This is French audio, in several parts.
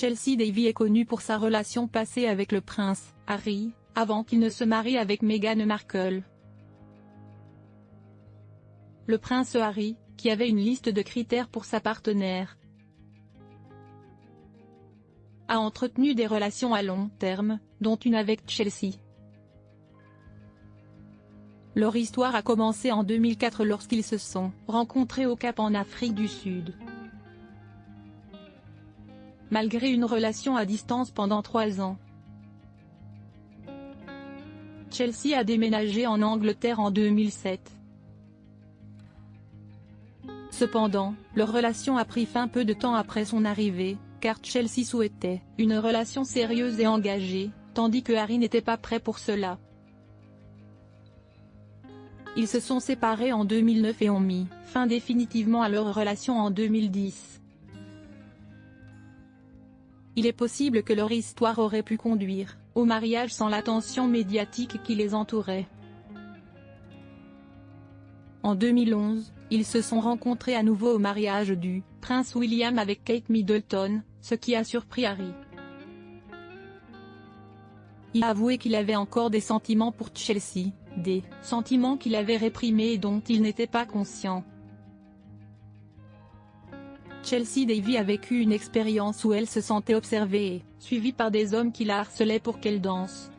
Chelsea Davy est connue pour sa relation passée avec le prince Harry, avant qu'il ne se marie avec Meghan Markle. Le prince Harry, qui avait une liste de critères pour sa partenaire, a entretenu des relations à long terme, dont une avec Chelsea. Leur histoire a commencé en 2004 lorsqu'ils se sont rencontrés au Cap en Afrique du Sud. Malgré une relation à distance pendant 3 ans, Chelsea a déménagé en Angleterre en 2007. Cependant, leur relation a pris fin peu de temps après son arrivée, car Chelsea souhaitait une relation sérieuse et engagée, tandis que Harry n'était pas prêt pour cela. Ils se sont séparés en 2009 et ont mis fin définitivement à leur relation en 2010. Il est possible que leur histoire aurait pu conduire au mariage sans l'attention médiatique qui les entourait. En 2011, ils se sont rencontrés à nouveau au mariage du prince William avec Kate Middleton, ce qui a surpris Harry. Il a avoué qu'il avait encore des sentiments pour Chelsea, des sentiments qu'il avait réprimés et dont il n'était pas conscient. Chelsea Davy a vécu une expérience où elle se sentait observée et suivie par des hommes qui la harcelaient pour qu'elle danse.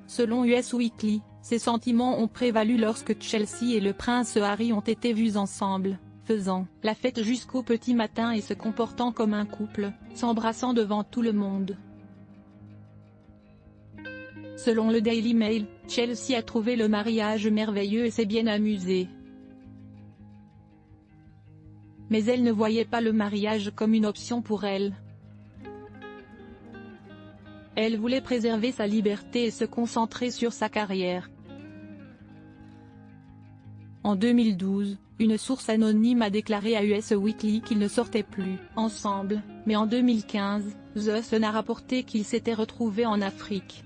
Selon US Weekly, ces sentiments ont prévalu lorsque Chelsea et le prince Harry ont été vus ensemble, faisant la fête jusqu'au petit matin et se comportant comme un couple, s'embrassant devant tout le monde. Selon le Daily Mail, Chelsea a trouvé le mariage merveilleux et s'est bien amusée. Mais elle ne voyait pas le mariage comme une option pour elle. Elle voulait préserver sa liberté et se concentrer sur sa carrière. En 2012, une source anonyme a déclaré à US Weekly qu'ils ne sortaient plus ensemble, mais en 2015, The Sun a rapporté qu'ils s'étaient retrouvés en Afrique.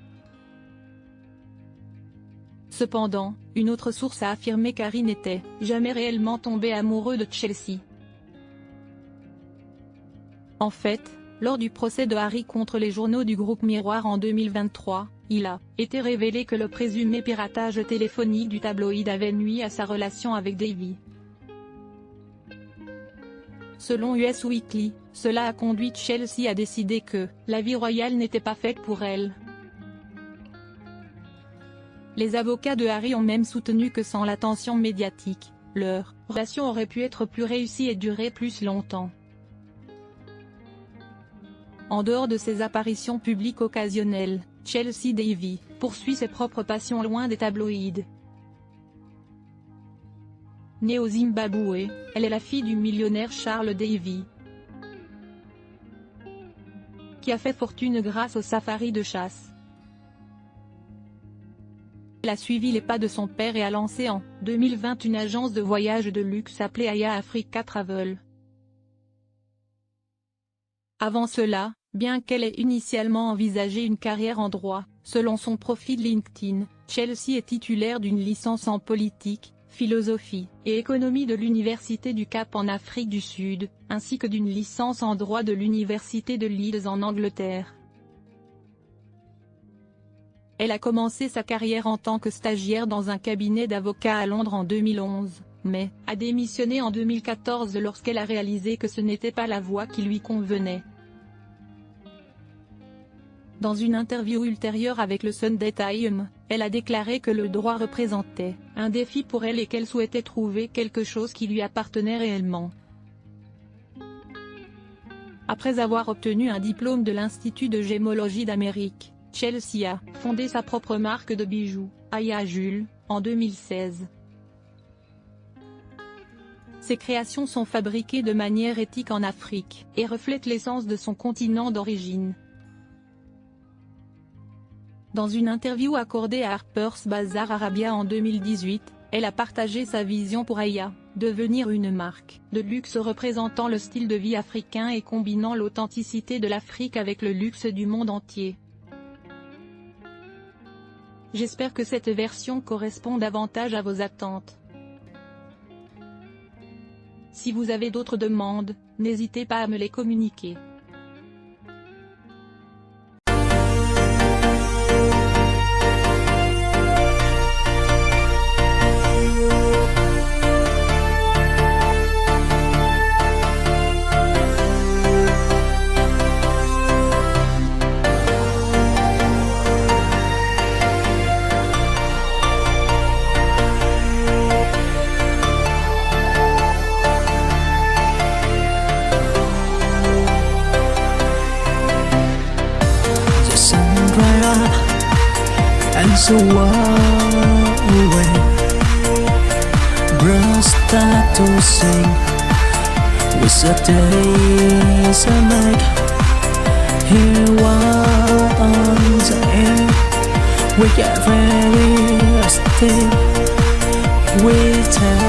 Cependant, une autre source a affirmé qu'Harry n'était jamais réellement tombé amoureux de Chelsea. En fait, lors du procès de Harry contre les journaux du groupe Miroir en 2023, il a été révélé que le présumé piratage téléphonique du tabloïd avait nui à sa relation avec Davy. Selon US Weekly, cela a conduit Chelsea à décider que la vie royale n'était pas faite pour elle. Les avocats de Harry ont même soutenu que sans l'attention médiatique, leur relation aurait pu être plus réussie et durer plus longtemps. En dehors de ses apparitions publiques occasionnelles, Chelsea Davy poursuit ses propres passions loin des tabloïds. Née au Zimbabwe, elle est la fille du millionnaire Charles Davy, qui a fait fortune grâce aux safaris de chasse. Elle a suivi les pas de son père et a lancé en 2020 une agence de voyage de luxe appelée Aya Africa Travel. Avant cela, bien qu'elle ait initialement envisagé une carrière en droit, selon son profil LinkedIn, Chelsea est titulaire d'une licence en politique, philosophie et économie de l'Université du Cap en Afrique du Sud, ainsi que d'une licence en droit de l'Université de Leeds en Angleterre. Elle a commencé sa carrière en tant que stagiaire dans un cabinet d'avocats à Londres en 2011, mais a démissionné en 2014 lorsqu'elle a réalisé que ce n'était pas la voie qui lui convenait. Dans une interview ultérieure avec le Sunday Times, elle a déclaré que le droit représentait un défi pour elle et qu'elle souhaitait trouver quelque chose qui lui appartenait réellement. Après avoir obtenu un diplôme de l'Institut de gémologie d'Amérique, Chelsea a fondé sa propre marque de bijoux, Aya Jules, en 2016. Ses créations sont fabriquées de manière éthique en Afrique, et reflètent l'essence de son continent d'origine. Dans une interview accordée à Harper's Bazaar Arabia en 2018, elle a partagé sa vision pour Aya, devenir une marque de luxe représentant le style de vie africain et combinant l'authenticité de l'Afrique avec le luxe du monde entier. J'espère que cette version correspond davantage à vos attentes. Si vous avez d'autres demandes, n'hésitez pas à me les communiquer. And so away, birds start to sing. With a days a night, here on the air, we get very still. We tell